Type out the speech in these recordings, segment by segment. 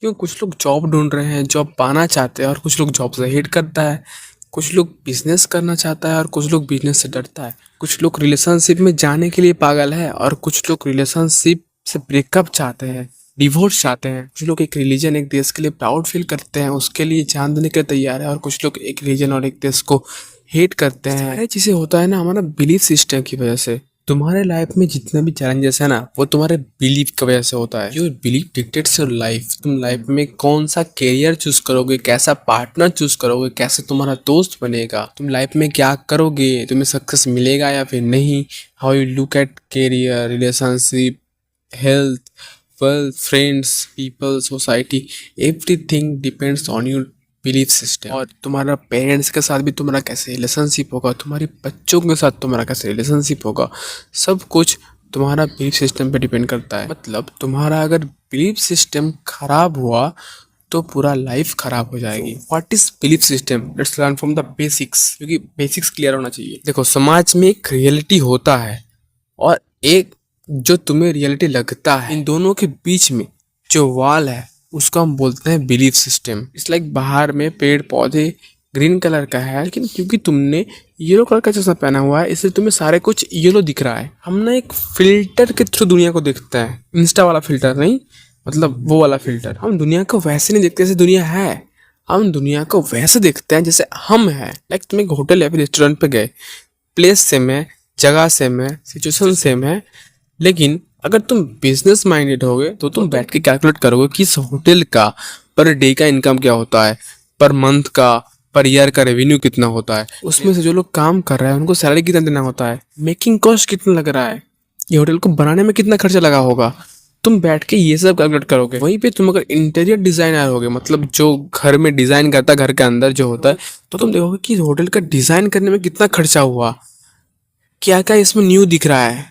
क्यों कुछ लोग जॉब ढूंढ रहे हैं, जॉब पाना चाहते हैं और कुछ लोग जॉब से हेट करता है। कुछ लोग बिजनेस करना चाहता है और कुछ लोग बिजनेस से डरता है। कुछ लोग रिलेशनशिप में जाने के लिए पागल है और कुछ लोग रिलेशनशिप से ब्रेकअप चाहते हैं, डिवोर्स चाहते हैं। कुछ लोग एक रिलीजन, एक देश के लिए प्राउड फील करते हैं, उसके लिए जान देने के लिए तैयार है, और कुछ लोग एक रिलीजन और एक देश को हेट करते हैं। सारी चीजें होता है ना हमारा बिलीफ सिस्टम की वजह से। तुम्हारे लाइफ में जितने भी चैलेंजेस है ना, वो तुम्हारे बिलीफ की वजह से होता है। Your belief dictates your life. तुम लाइफ में कौन सा करियर चूज करोगे, कैसा पार्टनर चूज करोगे, कैसे तुम्हारा दोस्त बनेगा, तुम लाइफ में क्या करोगे, तुम्हें सक्सेस मिलेगा या फिर नहीं, how you look at career, relationship, health, wealth, friends, people, society, everything depends on your belief system. और तुम्हारा पेरेंट्स के साथ भी तुम्हारा कैसे रिलेशनशिप होगा, तुम्हारे बच्चों के साथ तुम्हारा कैसे रिलेशनशिप होगा, सब कुछ तुम्हारा बिलीफ सिस्टम पे डिपेंड करता है। मतलब तुम्हारा अगर बिलीफ सिस्टम खराब हुआ तो पूरा लाइफ खराब हो जाएगी। What is belief system? Let's learn from the basics, क्योंकि बेसिक्स क्लियर होना चाहिए। देखो, समाज में एक रियलिटी होता है और एक जो तुम्हें रियलिटी लगता है। इन दोनों के बीच में जो वॉल है उसको हम बोलते हैं बिलीफ सिस्टम। इट्स लाइक बाहर में पेड़ पौधे ग्रीन कलर का है, लेकिन क्योंकि तुमने येलो कलर का चश्मा पहना हुआ है इसलिए तुम्हें सारे कुछ येलो दिख रहा है। हम ना एक फिल्टर के थ्रू दुनिया को देखते हैं, इंस्टा वाला फिल्टर नहीं, मतलब वो वाला फिल्टर। हम दुनिया को वैसे नहीं देखते जैसे दुनिया है, हम दुनिया को वैसे देखते हैं जैसे हम हैं। लाइक तुम एक होटल या फिर रेस्टोरेंट पे गए, प्लेस सेम है, जगह सेम है, सिचुएशन सेम है, लेकिन अगर तुम बिजनेस माइंडेड होगे तो तुम बैठ के कैलकुलेट करोगे कि इस होटल का पर डे का इनकम क्या होता है, पर मंथ का, पर ईयर का रेवेन्यू कितना होता है, उसमें से जो लोग काम कर रहे हैं उनको सैलरी कितना देना होता है, मेकिंग कॉस्ट कितना लग रहा है, ये होटल को बनाने में कितना खर्चा लगा होगा। तुम बैठ के ये सब कैलकुलेट करोगे। वहीं पे तुम अगर इंटीरियर डिजाइनर होगे, मतलब जो घर में डिजाइन करता है, घर के अंदर जो होता है, तो तुम देखोगे कि होटल का डिजाइन करने में कितना खर्चा हुआ, क्या क्या इसमें न्यू दिख रहा है,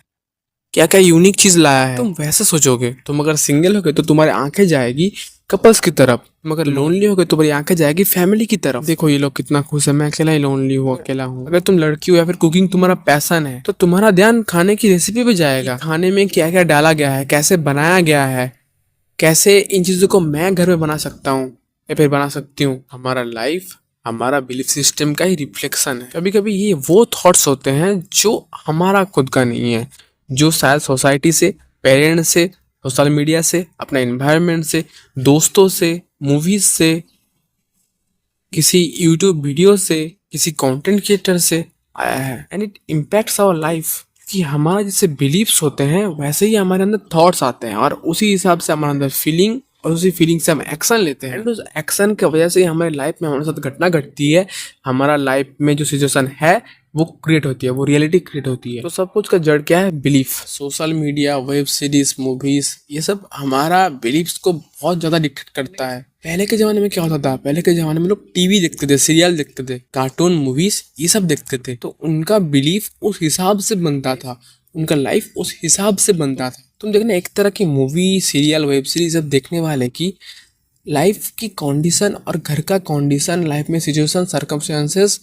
क्या क्या यूनिक चीज लाया है। तुम वैसे सोचोगे। तुम अगर सिंगल होगे तो तुम्हारी आंखें जाएगी कपल्स की तरफ, तुम अगर लोनली होगे तो तुम्हारी आंखें जाएगी फैमिली की तरफ। देखो ये लोग कितना खुश है, मैं अकेला ही लोनली हूँ, अकेला हूँ। अगर तुम लड़की हो या फिर कुकिंग तुम्हारा पैशन है तो तुम्हारा ध्यान खाने की रेसिपी पे जाएगा, खाने में क्या क्या डाला गया है, कैसे बनाया गया है, कैसे इन चीजों को मैं घर में बना सकता हूँ या फिर बना सकती हूँ। हमारा लाइफ हमारा बिलीफ सिस्टम का ही रिफ्लेक्शन है। कभी कभी ये वो थॉट्स होते हैं जो हमारा खुद का नहीं है, जो शायद सोसाइटी से, पेरेंट्स से, सोशल मीडिया से, अपने एनवायरनमेंट से, दोस्तों से, मूवीज से, किसी यूट्यूब वीडियो से, किसी कंटेंट क्रिएटर से आया है। And it impacts our life. कि हमारा जैसे बिलीव्स होते हैं वैसे ही हमारे अंदर थॉट्स आते हैं और उसी हिसाब से हमारे अंदर फीलिंग, और उसी फीलिंग से हम एक्शन लेते हैं। एंड उस एक्शन की वजह से हमारी लाइफ में हमारे साथ घटना घटती है, हमारा लाइफ में जो सिचुएशन है वो क्रिएट होती है, वो रियलिटी क्रिएट होती है। तो सब कुछ का जड़ क्या है? Belief. Social media, web series, movies, ये सब हमारा बिलीफ्स को बहुत ज्यादा डिक्टेट करता है। पहले के जमाने में क्या होता था? पहले के जमाने में लोग टीवी देखते थे, सीरियल देखते थे, कार्टून, मूवीज, ये सब देखते थे, तो उनका बिलीफ उस हिसाब से बनता था, उनका लाइफ उस हिसाब से बनता था। तुम देखना एक तरह की मूवी, सीरियल, वेब सीरीज सब देखने वाले की लाइफ की कंडीशन और घर का कंडीशन, लाइफ में सिचुएशन, सर्कमस्टेंसेस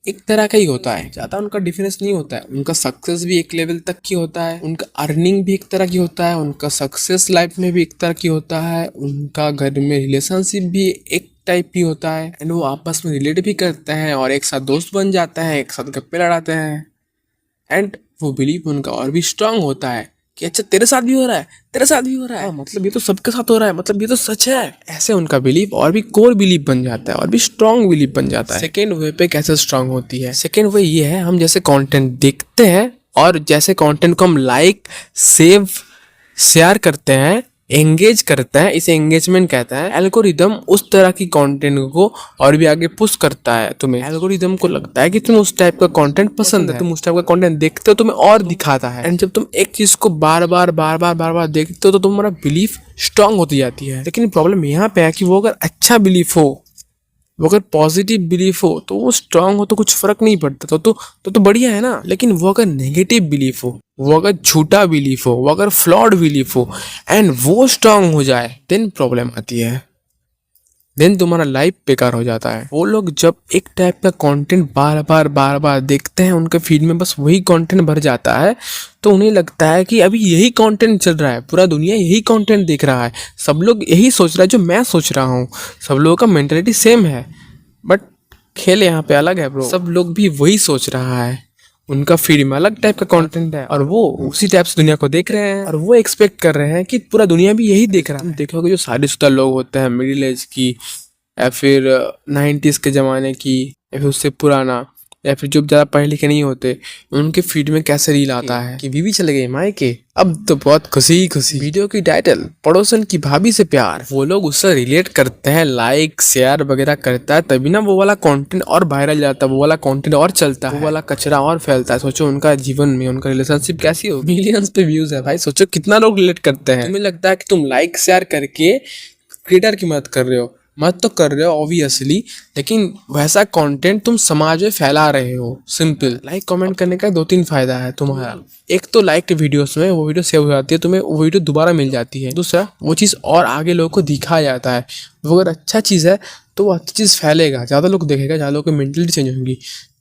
एक तरह का ही होता है, ज़्यादा उनका डिफरेंस नहीं होता है। उनका सक्सेस भी एक लेवल तक की होता है, उनका अर्निंग भी एक तरह की होता है, उनका सक्सेस लाइफ में भी एक तरह की होता है, उनका घर में रिलेशनशिप भी एक टाइप की होता है। एंड वो आपस में रिलेट भी करते हैं और एक साथ दोस्त बन जाते हैं, एक साथ गप्पे लड़ाते हैं। एंड वो बिलीव उनका और भी स्ट्रांग होता है कि अच्छा तेरे साथ भी हो रहा है, तेरे साथ भी हो रहा है, मतलब ये तो सबके साथ हो रहा है, मतलब ये तो सच है। ऐसे उनका बिलीव और भी कोर बिलीव बन जाता है और भी स्ट्रांग बिलीव बन जाता है। सेकेंड वे पे कैसे स्ट्रांग होती है? सेकेंड वे ये है, हम जैसे कंटेंट देखते हैं और जैसे कंटेंट को हम लाइक, सेव, शेयर करते हैं, एंगेज करता है, इसे एंगेजमेंट कहता है। एल्गोरिदम उस तरह की कंटेंट को और भी आगे पुश करता है। तुम्हें एल्गोरिदम को लगता है कि तुम्हें उस टाइप का कंटेंट पसंद है, तुम उस टाइप का कंटेंट देखते हो, तुम्हें और दिखाता है। एंड जब तुम एक चीज को बार बार देखते हो तो तुम्हारा बिलीफ स्ट्रांग होती जाती है। लेकिन प्रॉब्लम यहाँ पे है कि वो अगर अच्छा बिलीफ हो, वो अगर पॉजिटिव बिलीफ हो तो वो स्ट्रांग हो तो कुछ फर्क नहीं पड़ता, तो बढ़िया है ना। लेकिन वो अगर नेगेटिव बिलीफ हो, वो अगर झूठा बिलीफ हो, वो अगर फ्लॉड बिलीफ हो एंड वो स्ट्रांग हो जाए, देन प्रॉब्लम आती है। देन तुम्हारा लाइफ बेकार हो जाता है। वो लोग जब एक टाइप का कंटेंट बार बार देखते हैं, उनके फीड में बस वही कंटेंट भर जाता है, तो उन्हें लगता है कि अभी यही कंटेंट चल रहा है, पूरा दुनिया यही कंटेंट देख रहा है, सब लोग यही सोच रहा है जो मैं सोच रहा हूँ, सब लोगों का मेंटेलिटी सेम है। बट खेल यहाँ पे अलग है ब्रो, सब लोग भी वही सोच रहा है, उनका फीड में अलग टाइप का कंटेंट है और वो उसी टाइप से दुनिया को देख रहे हैं और वो एक्सपेक्ट कर रहे हैं कि पूरा दुनिया भी यही देख रहा है। देखोगे जो शादीशुदा लोग होते हैं, मिडिल एज की या फिर 90s के ज़माने की या फिर उससे पुराना, या फिर जो ज़्यादा पढ़े लिखे नहीं होते, उनके फीड में कैसे रील आता है कि बीवी चले गई मायके, अब तो बहुत खुशी ही खुशी, वीडियो की टाइटल पड़ोसन की भाभी से प्यार। वो लोग उससे रिलेट करते हैं, लाइक शेयर वगैरह करता है, तभी ना वो वाला कंटेंट और वायरल जाता है, वो वाला कंटेंट और चलता है, वो वाला कचरा और फैलता है। सोचो उनका जीवन में उनका रिलेशनशिप कैसी हो, मिलियंस पे व्यूज है भाई, सोचो कितना लोग रिलेट करते हैं। तुम्हें लगता है कि तुम लाइक शेयर करके क्रिएटर की मदद कर रहे हो, मत तो कर रहे हो ऑब्वियसली, लेकिन वैसा कंटेंट तुम समाज में फैला रहे हो। सिंपल लाइक कमेंट करने का 2-3 फायदा है तुम्हारा। एक तो लाइक वीडियोस में वो वीडियो सेव हो जाती है, तुम्हें वो वीडियो दोबारा मिल जाती है। दूसरा वो चीज़ और आगे लोगों को दिखाया जाता है, वो अगर अच्छा चीज़ है तो वो अच्छी चीज़ फैलेगा, ज़्यादा लोग देखेगा, ज़्यादा लोगों की मेंटलिटी चेंज होगी,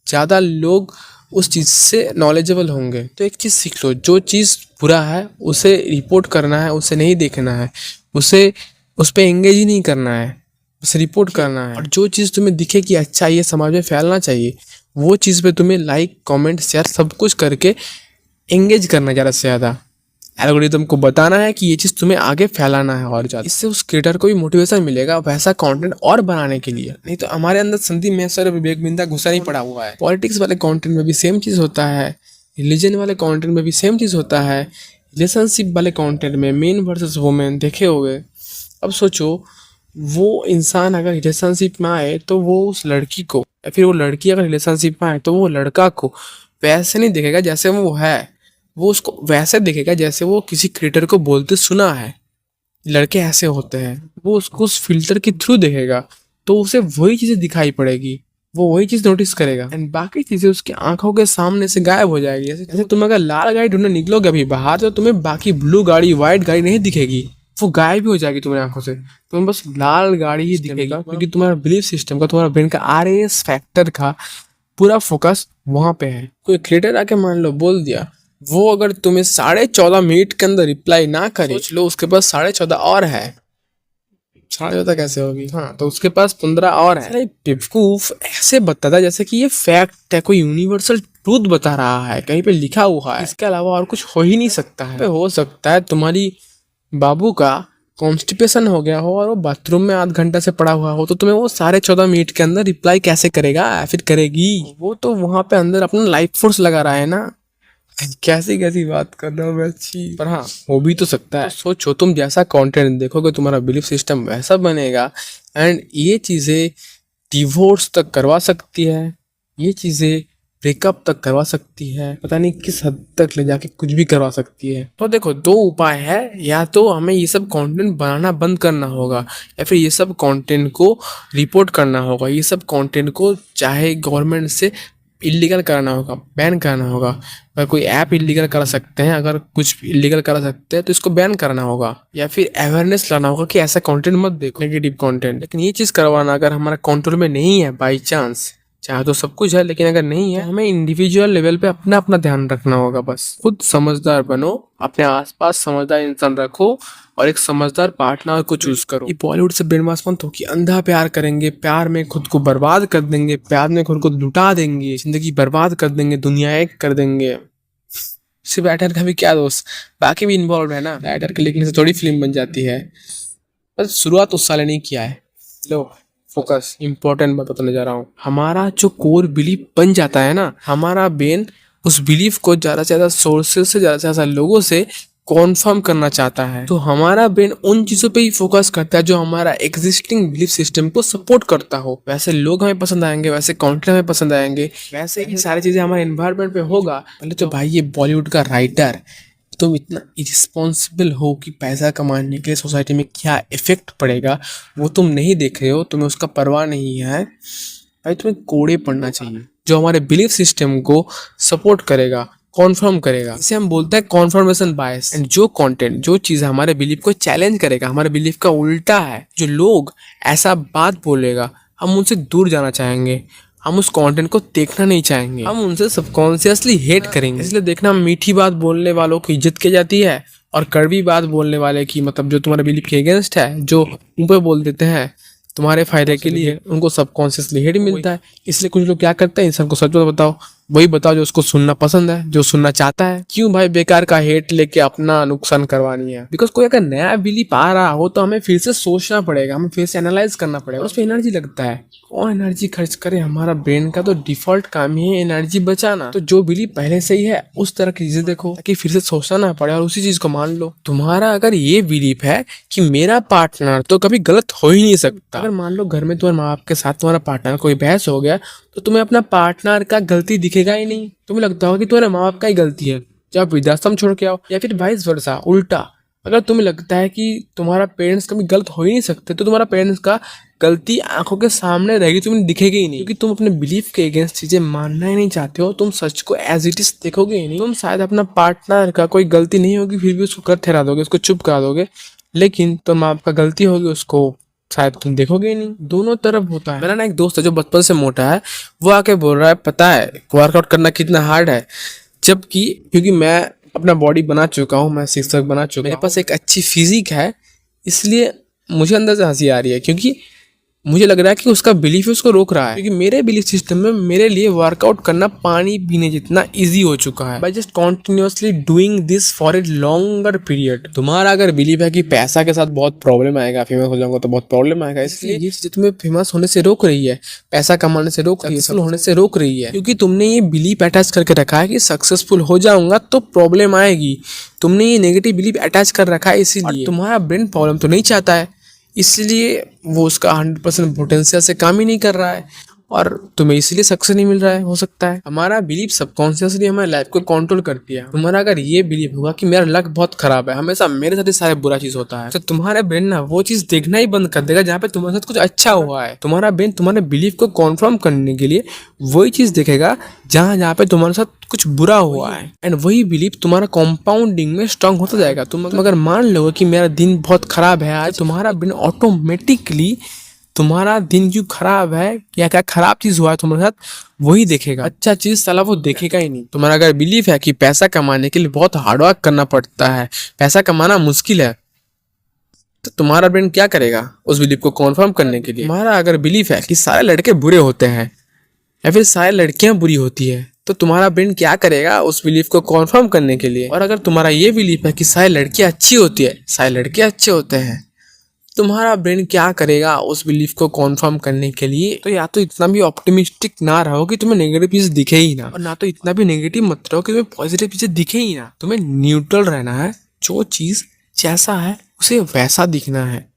ज़्यादा लोग उस चीज़ से नॉलेजेबल होंगे। तो एक चीज़ सीख लो, जो चीज़ बुरा है उसे रिपोर्ट करना है, उसे नहीं देखना है, उसे उस पर एंगेज ही नहीं करना है, बस रिपोर्ट करना है। और जो चीज़ तुम्हें दिखे कि अच्छा ये समाज में फैलना चाहिए, वो चीज़ पे तुम्हें लाइक कमेंट शेयर सब कुछ करके एंगेज करना ज़्यादा से ज़्यादा। एल्गोरिथम को बताना है कि ये चीज़ तुम्हें आगे फैलाना है और ज़्यादा, इससे उस क्रिएटर को भी मोटिवेशन मिलेगा वैसा कंटेंट और बनाने के लिए। नहीं तो हमारे अंदर संदीप महसर और विवेक बिंदा घुसा नहीं पड़ा हुआ है। पॉलिटिक्स वाले कंटेंट में भी सेम चीज़ होता है, रिलीजन वाले कंटेंट में भी सेम चीज़ होता है, रिलेशनशिप वाले कंटेंट में मेन वर्सेस वुमेन देखे हुए। अब सोचो वो इंसान अगर रिलेशनशिप में आए तो वो उस लड़की को, या फिर वो लड़की अगर रिलेशनशिप में आए तो वो लड़का को वैसे नहीं देखेगा जैसे वो है, वो उसको वैसे देखेगा जैसे वो किसी क्रिएटर को बोलते सुना है। लड़के ऐसे होते हैं, वो उसको उस फिल्टर के थ्रू देखेगा, तो उसे वही चीज़ें दिखाई पड़ेगी, वो वही चीज़ नोटिस करेगा एंड बाकी चीज़ें उसकी आंखों के सामने से गायब हो जाएगी। जैसे तुम अगर लाल गाड़ी ढूंढने निकलोगे अभी बाहर, तो तुम्हें बाकी ब्लू गाड़ी व्हाइट गाड़ी नहीं दिखेगी, वो गायब भी हो जाएगी तुम्हारी आंखों से, तुम्हें बस लाल गाड़ी ही दिखेगा, क्योंकि तुम्हारा बिलीफ सिस्टम का, तुम्हारा ब्रेन का RAS फैक्टर का पूरा फोकस वहां पे है। कोई क्रिएटर आके मान लो बोल दिया, वो अगर तुम्हें 14.5 मिनट के अंदर रिप्लाई ना करे, सोच लो उसके पास 14.5 और है, 14.5 कैसे होगी, हाँ तो उसके पास 15 और है। अरे बेवकूफ ऐसे बताता है जैसे कि ये फैक्ट है, कोई यूनिवर्सल ट्रूथ बता रहा है, कहीं पे लिखा हुआ है, इसके अलावा और कुछ हो ही नहीं सकता है। हो सकता है तुम्हारी बाबू का कॉन्स्टिपेशन हो गया हो और वो बाथरूम में आध घंटा से पड़ा हुआ हो, तो तुम्हें वो 14.5 मिनट के अंदर रिप्लाई कैसे करेगा, फिर करेगी वो तो वहां पे अंदर अपना लाइफ फोर्स लगा रहा है ना। कैसी कैसी बात कर रहा हूँ मैं, अच्छी पर हाँ हो भी तो सकता है। तो सोचो तुम जैसा कंटेंट देखोगे तुम्हारा बिलीफ सिस्टम वैसा बनेगा एंड ये चीज़ें डिवोर्स तक करवा सकती है, ये चीज़ें ब्रेकअप तक करवा सकती है, पता नहीं किस हद तक ले जाके कुछ भी करवा सकती है। तो देखो 2 उपाय है, या तो हमें ये सब कंटेंट बनाना बंद करना होगा, या फिर ये सब कंटेंट को रिपोर्ट करना होगा, ये सब कंटेंट को चाहे गवर्नमेंट से इलीगल कराना होगा, बैन करना होगा। अगर कोई ऐप इलीगल करा सकते हैं, अगर कुछ इलीगल करा सकते हैं तो इसको बैन करना होगा, या फिर अवेयरनेस लाना होगा कि ऐसा कंटेंट मत देखो, नेगेटिव कंटेंट। लेकिन ये चीज़ करवाना अगर हमारा कंट्रोल में नहीं है, बाई चांस चाहे तो सब कुछ है, लेकिन अगर नहीं है, हमें इंडिविजुअल लेवल पे अपना अपना ध्यान रखना होगा। बस खुद समझदार बनो, अपने आसपास समझदार इंसान रखो और एक समझदार पार्टनर को चूज करो। ये बॉलीवुड से ब्रेनवॉश मत हो कि अंधा प्यार करेंगे, प्यार में खुद को बर्बाद कर देंगे, प्यार में खुद को लुटा देंगे, जिंदगी बर्बाद कर देंगे, दुनिया एक कर देंगे। सिर्फ राइटर का भी क्या दोस्त, बाकी भी इन्वॉल्व है ना, राइटर के लिखने से थोड़ी फिल्म बन जाती है। बस शुरुआत उस साल नहीं किया है। लो फोकस, इंपॉर्टेंट बात बताने जा रहा हूँ। हमारा जो कोर बिलीफ बन जाता है ना, हमारा ब्रेन उस बिलीफ को ज़्यादा से ज़्यादा सोर्सेज से, ज़्यादा से ज़्यादा लोगों से कॉन्फर्म करना चाहता है। तो हमारा ब्रेन उन चीज़ों पे ही फोकस करता है जो हमारा एग्जिस्टिंग बिलीफ सिस्टम को सपोर्ट करता हो। वैसे लोग हमें पसंद आएंगे, वैसे कंटेंट हमें पसंद आएंगे, वैसे ही सारी चीज़ें हमारे एनवायरनमेंट पे होगा। पहले तो भाई ये बॉलीवुड का राइटर, तुम इतना इरिस्पॉन्सिबल हो कि पैसा कमाने के लिए सोसाइटी में क्या इफेक्ट पड़ेगा वो तुम नहीं देख रहे हो, तुम्हें उसका परवाह नहीं है। भाई तुम्हें कोड़े पढ़ना चाहिए जो हमारे बिलीफ सिस्टम को सपोर्ट करेगा, कॉन्फर्म करेगा। इसे हम बोलते हैं कॉन्फर्मेशन बायस। एंड जो कंटेंट, जो चीज हमारे बिलीफ को चैलेंज करेगा, हमारे बिलीफ का उल्टा है, जो लोग ऐसा बात बोलेगा, हम उनसे दूर जाना चाहेंगे, हम उस कंटेंट को देखना नहीं चाहेंगे, हम उनसे सबकॉन्शियसली हेट करेंगे। इसलिए देखना, मीठी बात बोलने वालों की इज्जत की जाती है और कड़वी बात बोलने वाले की, मतलब जो तुम्हारे बिलीफ के अगेंस्ट है, जो मुंह पे बोल देते हैं तुम्हारे फायदे के लिए, उनको सबकॉन्शियसली हेट मिलता है। इसलिए कुछ लोग क्या करते हैं, इंसान को सच बताओ, वही बताओ जो उसको सुनना पसंद है, जो सुनना चाहता है। क्यों भाई बेकार का हेट लेके अपना नुकसान करवानी है? बिकॉज कोई अगर नया बिलीफ आ रहा हो तो हमें फिर से सोचना पड़ेगा, हमें फिर से एनालाइज करना पड़ेगा, उस पर एनर्जी लगता है। कौन एनर्जी खर्च करे? हमारा ब्रेन का तो डिफॉल्ट काम ही है एनर्जी बचाना। तो जो बिलीफ पहले से ही है उस तरह की चीजें देखो ताकि फिर से सोचना ना पड़े और उसी चीज को मान लो। तुम्हारा अगर ये बिलीफ है कि मेरा पार्टनर तो कभी गलत हो ही नहीं सकता, अगर मान लो घर में तुम्हारे माँ बाप के साथ तुम्हारा पार्टनर कोई बहस हो गया, तो तुम्हें अपना पार्टनर का गलती दिखेगा ही नहीं। तुम्हें लगता होगा कि तुम्हारे माँ बाप का ही गलती है, जब वृद्धाश्रम छोड़ के आओ, या फिर वाइस वर्सा उल्टा। अगर तुम्हें लगता है कि तुम्हारा पेरेंट्स कभी गलत हो ही नहीं सकते, तो तुम्हारा पेरेंट्स का गलती आंखों के सामने रहेगी, तुम्हें दिखेगी ही नहीं, क्योंकि तुम अपने बिलीफ के अगेंस्ट चीजें मानना ही नहीं चाहते हो। तुम सच को एज इट इज देखोगे ही नहीं। तुम शायद अपना पार्टनर का कोई गलती नहीं होगी फिर भी उसको कर ठहरा दोगे, उसको चुप करा दोगे, लेकिन तुम आपका गलती होगी उसको शायद तुम देखोगे ही नहीं। दोनों तरफ होता है। मेरा ना एक दोस्त है जो बचपन से मोटा है, वो आके बोल रहा है पता है वर्कआउट करना कितना हार्ड है, जबकि क्योंकि मैं अपना बॉडी बना चुका हूँ, मैं सिक्स पैक बना चुका हूँ, मेरे पास एक अच्छी फिजिक है, इसलिए मुझे अंदर से हंसी आ रही है, क्योंकि मुझे लग रहा है कि उसका बिलीफ उसको रोक रहा है। क्योंकि मेरे बिलीफ सिस्टम में मेरे लिए वर्कआउट करना पानी पीने जितना इजी हो चुका है, by just continuously doing this for a longer period. तुम्हारा अगर बिलीफ है कि पैसा के साथ बहुत प्रॉब्लम आएगा, फेमस हो जाऊंगा तो बहुत प्रॉब्लम आएगा, इसलिए ये चीज तुम्हें फेमस होने से रोक रही है, पैसा कमाने से रोक रही है, सक्सेसफुल होने से रोक रही है, क्योंकि तुमने ये बिलीफ अटैच करके रखा है कि सक्सेसफुल हो जाऊंगा तो प्रॉब्लम आएगी। तुमने ये नेगेटिव बिलीफ अटैच कर रखा है, इसीलिए तुम्हारा ब्रेन प्रॉब्लम तो नहीं चाहता है, इसलिए वो उसका 100% पोटेंशियल से काम ही नहीं कर रहा है और तुम्हें इसलिए सक्सेस नहीं मिल रहा है। हो सकता है हमारा बिलीफ सबकॉन्शियसली हमारे लाइफ को कंट्रोल करती है। तुम्हारा अगर ये बिलीफ होगा कि मेरा लक बहुत खराब है, हमेशा मेरे साथ ही सारे बुरा चीज होता है, तो तुम्हारे ब्रेन ना वो चीज देखना ही बंद कर देगा जहाँ पे तुम्हारे साथ कुछ अच्छा हुआ है। तुम्हारा ब्रेन तुम्हारे बिलीफ को कॉन्फर्म करने के लिए वही चीज देखेगा जहाँ जहाँ पे तुम्हारे साथ कुछ बुरा हुआ है, एंड वही बिलीफ तुम्हारा कंपाउंडिंग में स्ट्रांग होता जाएगा। तुम अगर मान लोगे कि मेरा दिन बहुत खराब है आज, तुम्हारा ब्रेन ऑटोमेटिकली तुम्हारा दिन क्यों खराब है या क्या खराब चीज हुआ है तुम्हारे साथ वही देखेगा, अच्छा चीज साला वो देखेगा ही नहीं। तुम्हारा अगर बिलीफ है कि पैसा कमाने के लिए बहुत हार्डवर्क करना पड़ता है, पैसा कमाना मुश्किल है, तो तुम्हारा ब्रेन क्या करेगा उस बिलीफ को कॉन्फर्म करने के लिए? तुम्हारा अगर बिलीफ है कि सारे लड़के बुरे होते हैं या फिर सारी लड़कियां बुरी होती है, तो तुम्हारा ब्रेन क्या करेगा उस बिलीफ को कॉन्फर्म करने के लिए? और अगर तुम्हारा ये बिलीफ है कि सारी लड़कियां अच्छी होती है, सारे लड़के अच्छे होते हैं, तुम्हारा ब्रेन क्या करेगा उस बिलीफ को कॉन्फर्म करने के लिए? तो या तो इतना भी ऑप्टिमिस्टिक ना रहो कि तुम्हें नेगेटिव चीज दिखे ही ना, और ना तो इतना भी नेगेटिव मत रहो कि तुम्हें पॉजिटिव चीजें दिखे ही ना। तुम्हें न्यूट्रल रहना है, जो चीज जैसा है उसे वैसा दिखना है।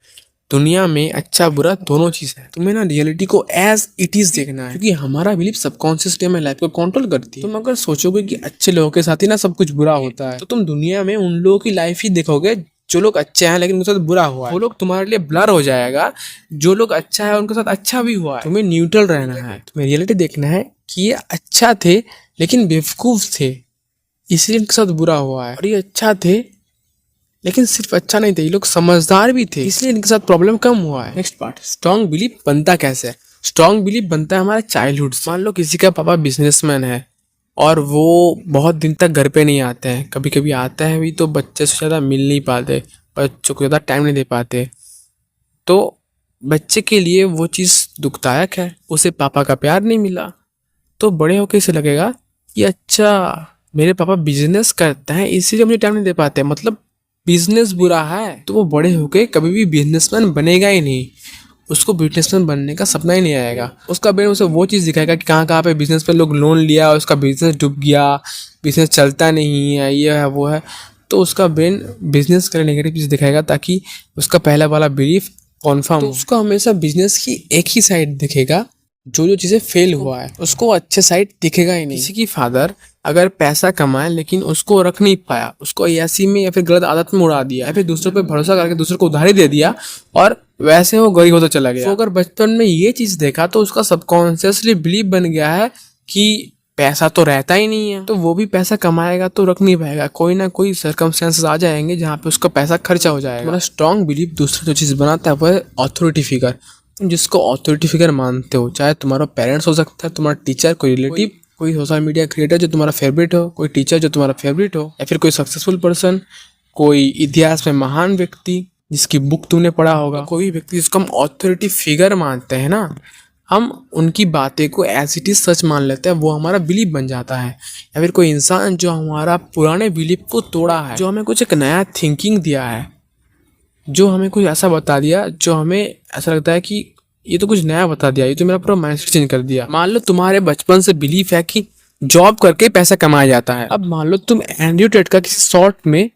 दुनिया में अच्छा बुरा दोनों चीज है, तुम्हें ना रियलिटी को एज इट इज देखना है, क्योंकि हमारा बिलीफ सबकॉन्शियसली हमारी लाइफ को कंट्रोल करती है। तुम अगर सोचोगे कि अच्छे लोगों के साथ ही ना सब कुछ बुरा होता है, तो तुम दुनिया में उन लोगों की लाइफ ही देखोगे जो लोग अच्छे हैं लेकिन उनके साथ बुरा हुआ है। वो लोग तुम्हारे लिए ब्लर हो जाएगा, जो लोग अच्छा है उनके साथ अच्छा भी हुआ है। तुम्हें न्यूट्रल रहना है, तुम्हें रियलिटी देखना है कि ये अच्छा थे लेकिन बेवकूफ थे इसलिए इनके साथ बुरा हुआ है, और ये अच्छा थे लेकिन सिर्फ अच्छा नहीं थे, ये लोग समझदार भी थे इसलिए इनके साथ प्रॉब्लम कम हुआ है। नेक्स्ट पार्ट, स्ट्रॉन्ग बिलीफ बनता कैसे है? स्ट्रॉन्ग बिलीफ बनता है हमारे चाइल्डहुड से। मान लो किसी का पापा बिजनेसमैन है और वो बहुत दिन तक घर पे नहीं आते हैं, कभी कभी आता है भी तो बच्चे से ज़्यादा मिल नहीं पाते, बच्चों को ज़्यादा टाइम नहीं दे पाते, तो बच्चे के लिए वो चीज़ दुखदायक है, उसे पापा का प्यार नहीं मिला, तो बड़े होकर इसे लगेगा कि अच्छा मेरे पापा बिजनेस करते हैं इसीलिए मुझे टाइम नहीं दे पाते, मतलब बिजनेस बुरा है। तो वो बड़े होके कभी भी बिजनेसमैन बनेगा ही नहीं, उसको बिजनेसमैन बनने का सपना ही नहीं आएगा। उसका ब्रेन उसे वो चीज़ दिखाएगा कि कहाँ कहाँ पे बिजनेस पे लोग लोन लिया, उसका बिजनेस डूब गया, बिजनेस चलता नहीं है, ये है वो है, तो उसका ब्रेन बिजनेस का नेगेटिव चीज़ दिखाएगा ताकि उसका पहला वाला बिलीफ कॉन्फर्म। तो उसको हमेशा बिजनेस की एक ही साइड दिखेगा, जो जो चीज़ें फेल हुआ है उसको अच्छे साइड दिखेगा ही नहीं। किसी की फादर अगर पैसा कमाए लेकिन उसको रख नहीं पाया, उसको अय्यासी में या फिर गलत आदत में उड़ा दिया, या फिर दूसरों पे भरोसा करके दूसरों को उधारी दे दिया और वैसे वो गरीब होता चला गया। तो अगर बचपन में ये चीज़ देखा तो उसका सबकॉन्शियसली बिलीव बन गया है कि पैसा तो रहता ही नहीं है, तो वो भी पैसा कमाएगा तो रख नहीं पाएगा, कोई ना कोई सर्कमस्टेंसेस आ जाएंगे जहाँ पे उसका पैसा खर्चा हो जाएगा। तुम्हारा स्ट्रॉन्ग बिलीफ दूसरा जो चीज़ बनाता है वो है अथॉरिटी फिगर। तुम जिसको अथॉरिटी फिगर मानते हो, चाहे तुम्हारा पेरेंट्स हो सकता है, तुम्हारा टीचर, कोई रिलेटिव, कोई सोशल मीडिया क्रिएटर जो तुम्हारा फेवरेट हो, कोई टीचर जो तुम्हारा फेवरेट हो, या फिर कोई सक्सेसफुल पर्सन, कोई इतिहास में महान व्यक्ति जिसकी बुक तुमने पढ़ा होगा, कोई व्यक्ति जिसको हम अथॉरिटी फिगर मानते हैं ना, हम उनकी बातें को एज इट इज सच मान लेते हैं, वो हमारा बिलीफ बन जाता है। या फिर कोई इंसान जो हमारा पुराने बिलीफ को तोड़ा है, जो हमें कुछ एक नया थिंकिंग दिया है, जो हमें कुछ ऐसा बता दिया जो हमें ऐसा लगता है कि ये तो कुछ नया बता दिया, ये तो मेरा पूरा माइंडसेट चेंज कर दिया। मान लो तुम्हारे बचपन से बिलीफ है कि जॉब करके पैसा कमाया जाता है। अब मान लो तुम एंड्रयू टेट का किसी शॉर्ट में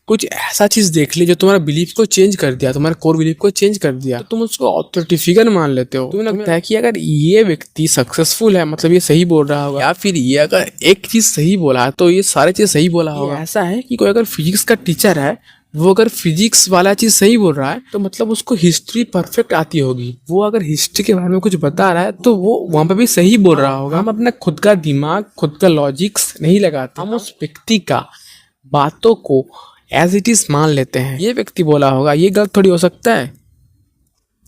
कुछ ऐसा चीज देख ली जो तुम्हारा बिलीफ को चेंज कर दिया, तुम्हारे कोर बिलीफ को चेंज कर दिया, तो तुम उसको अथॉरिटी फिगर मान लेते हो। तुम्हें लगता है कि अगर ये व्यक्ति सक्सेसफुल है मतलब ये सही बोल रहा होगा, या फिर ये अगर एक चीज सही बोला है तो ये सारी चीज सही बोला होगा। ऐसा है कि कोई अगर फिजिक्स का टीचर है, वो अगर फिजिक्स वाला चीज सही बोल रहा है तो मतलब उसको हिस्ट्री परफेक्ट आती होगी। वो अगर हिस्ट्री के बारे में कुछ बता रहा है तो वो वहां पे भी सही बोल रहा होगा। हम अपना खुद का दिमाग, खुद का लॉजिक्स नहीं लगाते, हम उस व्यक्ति का बातों को एज इट इज मान लेते हैं। ये व्यक्ति बोला होगा, ये गलत थोड़ी हो सकता है,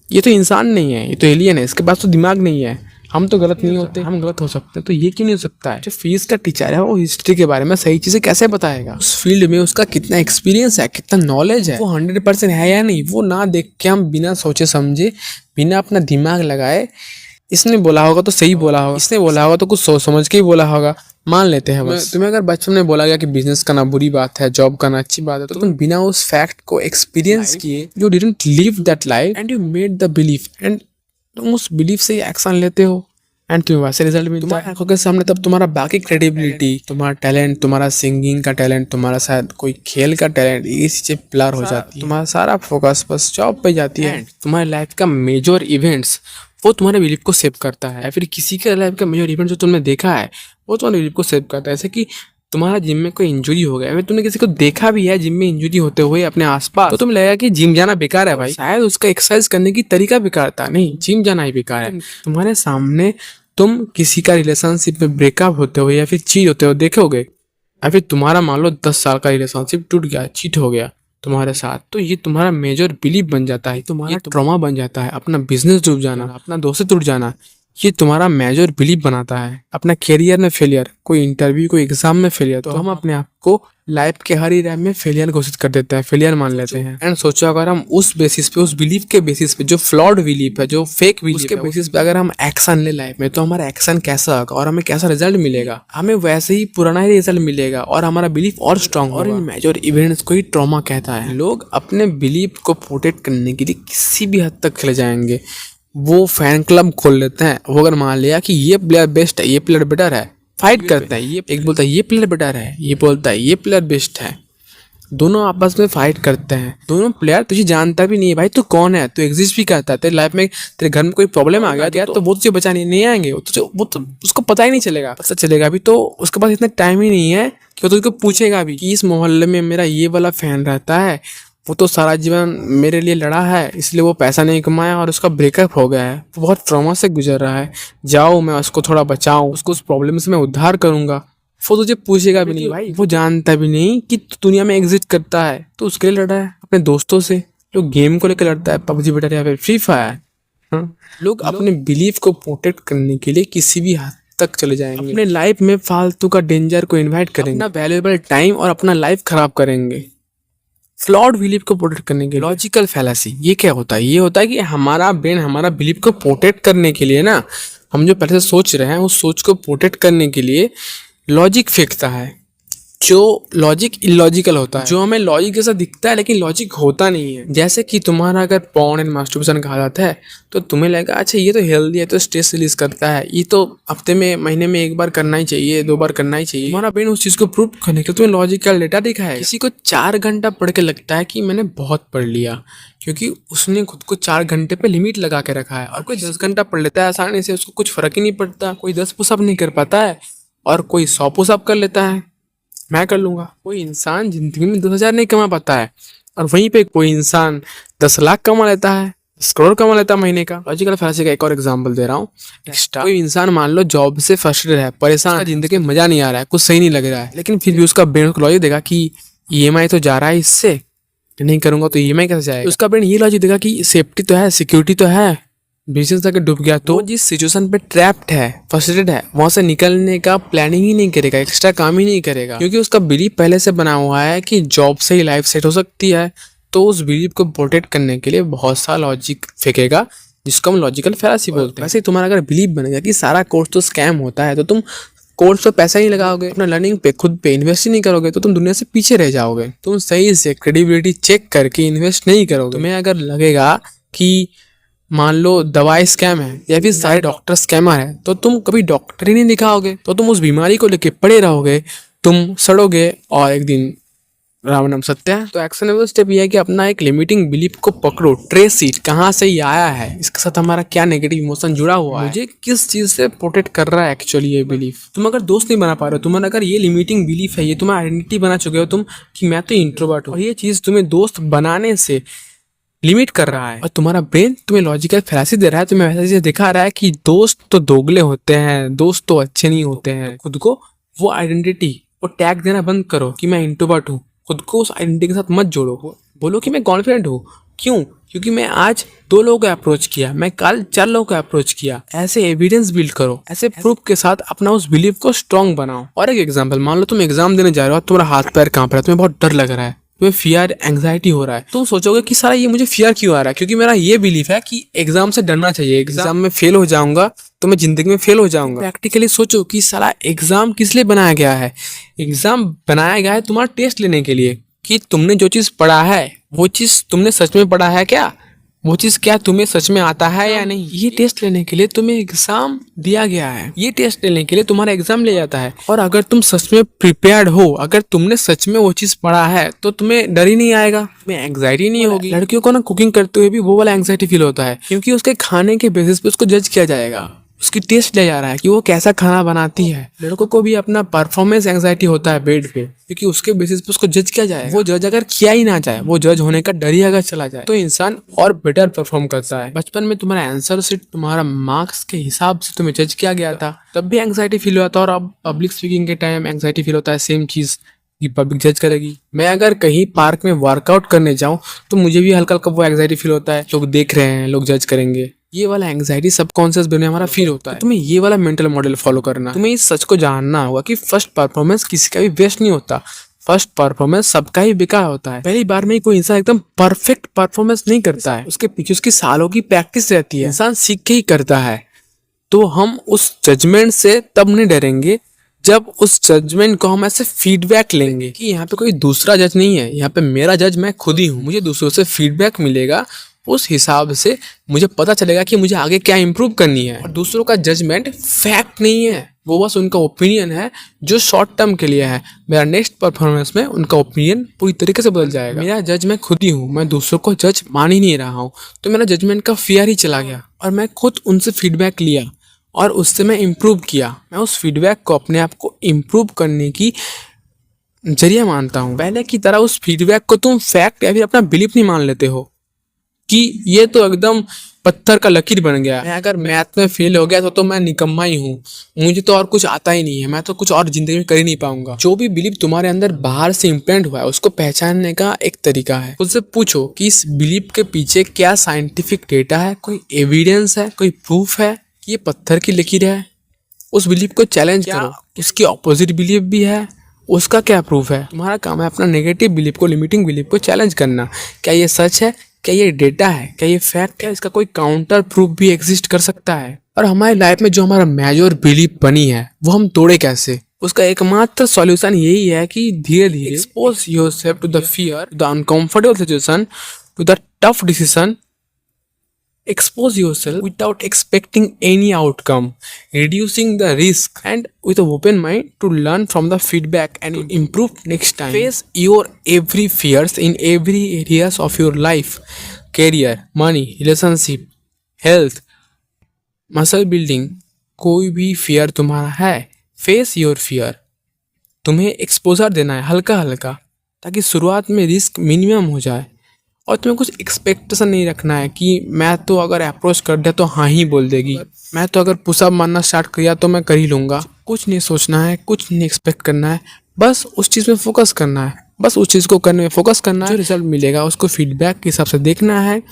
ये तो इंसान नहीं है, ये तो एलियन है, इसके पास तो दिमाग नहीं है, हम तो गलत नहीं होते, हम गलत हो सकते हैं, तो ये क्यों नहीं हो सकता है। जो फिजिक्स का टीचर है वो हिस्ट्री के बारे में सही चीजें कैसे बताएगा, उस फील्ड में उसका कितना एक्सपीरियंस है, कितना नॉलेज है, वो 100% है या नहीं, वो ना देख के हम बिना सोचे समझे, बिना अपना दिमाग लगाए, इसने बोला होगा तो सही बोला होगा, इसने बोला होगा तो कुछ सोच समझ के ही बोला होगा, मान लेते हैं बस। तुम्हें अगर बचपन में बोला गया कि बिजनेस करना बुरी बात है, जॉब करना अच्छी बात है, तो तुम बिना उस फैक्ट को एक्सपीरियंस किए, you didn't live that life and you made the belief, and तुम उस बिलीफ से एक्शन लेते हो एंड तुम्हें वैसे रिजल्ट मिलता है तुम्हारी आंखों के सामने। तब तुम्हारा बाकी क्रेडिबिलिटी, तुम्हारा टैलेंट, तुम्हारा सिंगिंग का टैलेंट, तुम्हारा शायद कोई खेल का टैलेंट, ये चीजें ब्लर हो जाती है। तुम्हारा सारा फोकस बस जॉब पे जाती है। तुम्हारे लाइफ का मेजर इवेंट्स वो तुम्हारे बिलीफ को सेव करता है, या फिर किसी के लाइफ का मेजर इवेंट जो तुमने देखा है वो तुम्हारे बिलीफ को सेव करता है। जैसे कि तुम्हारा जिम में कोई इंजरी हो गया, तुमने किसी को देखा भी है जिम में इंजरी होते हुए अपने आसपास, तो तुम्हें लगेगा कि जिम जाना बेकार है भाई, शायद उसका एक्सरसाइज करने की तरीका बेकार था, नहीं जिम जाना ही बेकार है। तुम्हारे सामने तुम किसी का रिलेशनशिप में ब्रेकअप होते हुए या फिर चीट होते हुए देखोगे, या फिर तुम्हारा मान लो 10 साल का रिलेशनशिप टूट गया, चीट हो गया तुम्हारे साथ, तो ये तुम्हारा मेजर बिलीफ बन जाता है, तुम्हारा ट्रॉमा बन जाता है। अपना बिजनेस डूब जाना, अपना दोस्त टूट जाना, ये तुम्हारा मेजर बिलीफ बनाता है। अपना कैरियर में फेलियर, कोई इंटरव्यू, कोई एग्जाम में फेलियर, तो हम अपने आप को लाइफ के हर एरिया में फेलियर घोषित कर देते हैं, फेलियर मान लेते हैं। एंड सोचो अगर हम उस बेसिस पे, उस बिलीफ के बेसिस पे, जो फ्लॉड बिलीफ है, जो फेक बिलीफ के बेसिस पे अगर हम एक्शन ले लाइफ में, तो हमारा एक्शन कैसा होगा और हमें कैसा रिजल्ट मिलेगा, हमें वैसे ही पुराना ही रिजल्ट मिलेगा और हमारा बिलीफ और स्ट्रांग। और इन मेजर इवेंट्स को ही ट्रॉमा कहता है। लोग अपने बिलीफ को प्रोटेक्ट करने के लिए किसी भी हद तक चले जाएंगे। वो फैन क्लब खोल लेते हैं। वो अगर मान लिया कि ये प्लेयर बेस्ट है, ये प्लेयर बेटर है, फाइट करते हैं, ये एक बोलता है ये प्लेयर बेटर है, ये बोलता है ये प्लेयर बेस्ट है, दोनों आपस में फाइट करते हैं। दोनों प्लेयर तुझे जानता भी नहीं है भाई, तू कौन है, तू एग्जिस्ट भी करता है। तेरे लाइफ में, तेरे घर में कोई प्रॉब्लम आ गया तो वो तुझे बचाने नहीं आएंगे, वो तो उसको पता ही नहीं चलेगा, पता चलेगा भी तो उसके पास इतना टाइम ही नहीं है कि वो तुझको पूछेगा भी कि इस मोहल्ले में मेरा ये वाला फैन रहता है, वो तो सारा जीवन मेरे लिए लड़ा है, इसलिए वो पैसा नहीं कमाया और उसका ब्रेकअप हो गया है, वो बहुत ट्रॉमा से गुजर रहा है, जाओ मैं उसको थोड़ा बचाऊं, उसको उस प्रॉब्लम से मैं उद्धार करूंगा। वो तुझे पूछेगा भी नहीं भाई, वो जानता भी नहीं कि तू दुनिया में एग्जिस्ट करता है, तो उसके लिए लड़ा है अपने दोस्तों से। लोग गेम को लेकर लड़ता है, पबजी बेटर या फिर फ्री फायर। लोग अपने बिलीफ को प्रोटेक्ट करने के लिए किसी भी हद तक चले जाएंगे, अपने लाइफ में फालतू का डेंजर को इन्वाइट करेंगे, अपना वैल्यूएबल टाइम और अपना लाइफ खराब करेंगे फ्लॉड बिलीफ को प्रोटेक्ट करने के लिए। लॉजिकल फैलासी, ये क्या होता है? ये होता है कि हमारा ब्रेन हमारा बिलीफ को प्रोटेक्ट करने के लिए ना, हम जो पहले से सोच रहे हैं उस सोच को प्रोटेक्ट करने के लिए लॉजिक फेंकता है, जो लॉजिक इलॉजिकल होता है, जो हमें लॉजिक जैसा दिखता है लेकिन लॉजिक होता नहीं है। जैसे कि तुम्हारा अगर पॉर्न एंड मास्टरबेशन कहा जाता है तो तुम्हें लगेगा अच्छा ये तो हेल्दी है, तो स्ट्रेस रिलीज करता है, ये तो हफ्ते में, महीने में 1 बार करना ही चाहिए, 2 बार करना ही चाहिए। तुम्हारा ब्रेन उस चीज को प्रूव करने के तुम्हें लॉजिकल डेटा दिखाएगा। किसी को 4 घंटा पढ़ के लगता है कि मैंने बहुत पढ़ लिया, क्योंकि उसने खुद को 4 घंटे पे लिमिट लगा के रखा है। और कोई 10 घंटा पढ़ लेता है आसानी से, उसको कुछ फर्क ही नहीं पड़ता। कोई 10 पुशअप नहीं कर पाता है और कोई 100 पुशअप कर लेता है, मैं कर लूंगा। कोई इंसान जिंदगी में 10,000 नहीं कमा पाता है और वहीं पे कोई इंसान 10 लाख कमा लेता है। करोड़ कमा लेता महीने का। लॉजिकल फैलासी का एक और एग्जांपल दे रहा हूँ। कोई इंसान मान लो जॉब से फ्रस्ट्रेटेड है, परेशान, जिंदगी में मजा नहीं आ रहा है, कुछ सही नहीं लग रहा है, लेकिन फिर भी उसका ब्रेन लॉजिक देगा कि ईएमआई तो जा रहा है, इससे नहीं करूंगा तो ईएमआई कैसे जाएगा। उसका ब्रेन ये लॉजिक देगा कि सेफ्टी तो है, सिक्योरिटी तो है, बिजनेस अगर डूब गया तो जिस सिचुएशन पे ट्रैप्ड है, फ्रस्ट्रेटेड है, वहां से निकलने का प्लानिंग ही नहीं करेगा, एक्स्ट्रा काम ही नहीं करेगा, क्योंकि उसका बिलीफ पहले से बना हुआ है कि जॉब से ही लाइफ सेट हो सकती है। तो उस बिलीफ को प्रोटेक्ट करने के लिए बहुत सा लॉजिक फेंकेगा, जिसको हम लॉजिकल फैलासी बोलते हैं। वैसे तुम्हारा अगर बिलीफ बनेगा कि सारा कोर्स तो स्कैम होता है, तो तुम कोर्स पे पैसा ही लगाओगे, अपना लर्निंग पे खुद पे इन्वेस्ट ही नहीं करोगे, तो तुम दुनिया से पीछे रह जाओगे। तुम सही से क्रेडिबिलिटी चेक करके इन्वेस्ट नहीं करोगे। तुम्हें अगर लगेगा कि मान लो दवाई स्कैम है या फिर सारे डॉक्टर स्कैमर है, तो तुम कभी डॉक्टर ही नहीं दिखाओगे, तो तुम उस बीमारी को लेके पड़े रहोगे, तुम सड़ोगे और एक दिन राम नाम सत्य है। तो एक्शनेबल स्टेप ये है कि अपना एक लिमिटिंग बिलीफ को पकड़ो, ट्रेस इट, कहाँ से ये आया है, इसके साथ हमारा क्या नेगेटिव इमोशन जुड़ा हुआ है, मुझे किस चीज से प्रोटेक्ट कर रहा है एक्चुअली ये बिलीफ। तुम अगर दोस्त नहीं बना पा रहे हो, तुम्हारा अगर ये लिमिटिंग बिलीफ है, ये तुम्हारा आइडेंटिटी बना चुके हो तुम कि मैं तो इंट्रोवर्ट हूँ, और ये चीज तुम्हें दोस्त बनाने से लिमिट कर रहा है, और तुम्हारा ब्रेन तुम्हें लॉजिकल फैलासी दे रहा है, तुम्हें वैसा चीज दिखा रहा है कि दोस्त तो दोगले होते हैं, दोस्त तो अच्छे नहीं होते हैं। खुद को वो आइडेंटिटी, वो टैग देना बंद करो कि मैं इंट्रोवर्ट हूँ। खुद को उस आइडेंटिटी के साथ मत जोड़ो, बोलो कि मैं कॉन्फिडेंट हूँ। क्यों? क्योंकि मैं आज 2 लोगों को अप्रोच किया, मैं कल 4 लोगों को अप्रोच किया। ऐसे एविडेंस बिल्ड करो, ऐसे प्रूफ के साथ अपना उस बिलीफ को स्ट्रॉन्ग बनाओ। और एक एग्जांपल, मान लो तुम एग्जाम देने जा रहे हो, तुम्हारा हाथ पैर कांप रहा है, तुम्हें बहुत डर लग रहा है, तुम्हें फियर एंग्जाइटी हो रहा है। तुम सोचोगे कि सारा ये मुझे फियर क्यों आ रहा है, क्योंकि मेरा ये बिलीफ है कि एग्जाम से डरना चाहिए, एग्जाम में फेल हो जाऊंगा तो मैं जिंदगी में फेल हो जाऊंगा। प्रैक्टिकली सोचो कि सारा एग्जाम किस लिए बनाया गया है। एग्जाम बनाया गया है तुम्हारा टेस्ट लेने के लिए, कि तुमने जो चीज पढ़ा है वो चीज तुमने सच में पढ़ा है क्या, वो चीज क्या तुम्हें सच में आता है या नहीं। ये टेस्ट लेने के लिए तुम्हें एग्जाम दिया गया है, ये टेस्ट लेने के लिए तुम्हारा एग्जाम ले जाता है। और अगर तुम सच में प्रिपेयर्ड हो, अगर तुमने सच में वो चीज पढ़ा है, तो तुम्हें डर ही नहीं आएगा, तुम्हें एंग्जाइटी नहीं होगी। लड़कियों को ना कुकिंग करते हुए भी वो वाला एंग्जाइटी फील होता है, क्योंकि उसके खाने के बेसिस पे उसको जज किया जाएगा, उसकी टेस्ट लिया जा रहा है कि वो कैसा खाना बनाती है। लड़कों को भी अपना परफॉर्मेंस एंग्जाइटी होता है बेड पे, क्योंकि उसके बेसिस पे उसको जज किया जाए। वो जज अगर किया ही ना जाए, वो जज होने का डर ही अगर चला जाए, तो इंसान और बेटर परफॉर्म करता है। बचपन में तुम्हारा आंसर शीट तुम्हारा मार्क्स के हिसाब से तुम्हें जज किया गया था, तब भी एंग्जाइटी फील हुआ था, और अब पब्लिक स्पीकिंग के टाइम एंग्जाइटी फील होता है, सेम चीज कि पब्लिक जज करेगी। मैं अगर कहीं पार्क में वर्कआउट करने जाऊं तो मुझे भी हल्का हल्का वो एंग्जाइटी फील होता है, लोग देख रहे हैं, लोग जज करेंगे। ये वाला एंग्जाइटी सबकॉन्शियस ब्रेन में हमारा फील होता है। तुम्हें ये वाला मेंटल मॉडल फॉलो करना, तुम्हें इस सच को जानना होगा कि फर्स्ट परफॉर्मेंस किसी का भी वेस्ट नहीं होता, फर्स्ट परफॉर्मेंस सबका ही बेकार होता है। पहली बार में ही कोई इंसान एकदम परफेक्ट परफॉर्मेंस नहीं करता है, उसके पीछे उसकी सालों की प्रैक्टिस रहती है, इंसान सीख के ही करता है। तो हम उस जजमेंट से तब नहीं डरेंगे जब उस जजमेंट को हम ऐसे फीडबैक लेंगे कि यहाँ पे कोई दूसरा जज नहीं है, यहाँ पे मेरा जज मैं खुद ही हूँ। मुझे दूसरों से फीडबैक मिलेगा, उस हिसाब से मुझे पता चलेगा कि मुझे आगे क्या इंप्रूव करनी है। और दूसरों का जजमेंट फैक्ट नहीं है, वो बस उनका ओपिनियन है जो शॉर्ट टर्म के लिए है। मेरा नेक्स्ट परफॉर्मेंस में उनका ओपिनियन पूरी तरीके से बदल जाएगा। मेरा जज मैं खुद ही हूँ, मैं दूसरों को जज मान ही नहीं रहा हूँ, तो मेरा जजमेंट का फियर ही चला गया, और मैं खुद उनसे फीडबैक लिया और उससे मैं इम्प्रूव किया। मैं उस फीडबैक को अपने आप को इम्प्रूव करने की जरिया मानता हूँ। पहले की तरह उस फीडबैक को तुम फैक्ट या फिर अपना बिलीफ नहीं मान लेते हो कि ये तो एकदम पत्थर का लकीर बन गया, मैं अगर मैथ में फेल हो गया तो मैं निकम्मा ही हूँ, मुझे तो और कुछ आता ही नहीं है, मैं तो कुछ और जिंदगी में कर ही नहीं पाऊंगा। जो भी बिलीफ तुम्हारे अंदर बाहर से इम्प्रिंट हुआ है, उसको पहचानने का एक तरीका है। खुद से पूछो कि इस बिलीफ के पीछे क्या साइंटिफिक डेटा है, कोई एविडेंस है, कोई प्रूफ है, ये पत्थर की लकीर है। उस बिलीफ को चैलेंज करो, उसकी ऑपोजिट बिलीफ भी है, उसका क्या प्रूफ है। तुम्हारा काम है अपना नेगेटिव बिलीफ को, लिमिटिंग बिलीफ को चैलेंज करना। क्या ये सच है, क्या ये डेटा है, क्या ये फैक्ट है, इसका कोई काउंटर प्रूफ भी एग्जिस्ट कर सकता है। और हमारी लाइफ में जो हमारा मेजर बिलीफ बनी है वो हम तोड़े कैसे, उसका एकमात्र सॉल्यूशन यही है कि धीरे धीरे expose yourself to the fear, the uncomfortable situation, to the tough decision. Expose yourself without expecting any outcome, reducing the risk, and with an open mind to learn from the feedback and improve next time. Face your every fears in every areas of your life: career, money, relationship, health, muscle building. कोई भी fear तुम्हारा है, face your fear. तुम्हें exposure देना है हल्का हल्का, ताकि शुरुआत में रिस्क मिनिमम हो जाए, और तुम्हें कुछ एक्सपेक्टेशन नहीं रखना है कि मैं तो अगर अप्रोच कर दिया तो हाँ ही बोल देगी, मैं तो अगर पुशअप मारना स्टार्ट किया तो मैं कर ही लूँगा। कुछ नहीं सोचना है, कुछ नहीं एक्सपेक्ट करना है, बस उस चीज़ में फोकस करना है, बस उस चीज़ को करने में फोकस करना है। जो रिजल्ट मिलेगा उसको फीडबैक के हिसाब से देखना है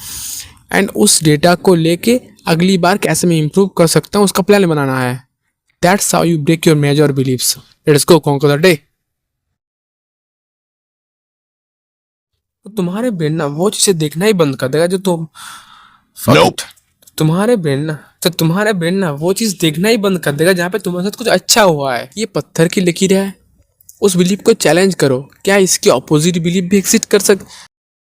एंड उस डेटा को लेके अगली बार कैसे मैं इम्प्रूव कर सकता हूँ उसका प्लान बनाना है। That's how you break your major beliefs. Let's go conquer the day. तो तुम्हारे ब्रेन ना वो चीजें देखना ही बंद कर देगा जो तुम Nope. तुम्हारे ब्रेन ना वो चीज देखना ही बंद कर देगा जहाँ पे तुम्हारे साथ कुछ अच्छा हुआ है। ये पत्थर की लकीर है, उस बिलीफ को चैलेंज करो, क्या इसकी ऑपोजिट बिलीफ भी एग्जिस्ट कर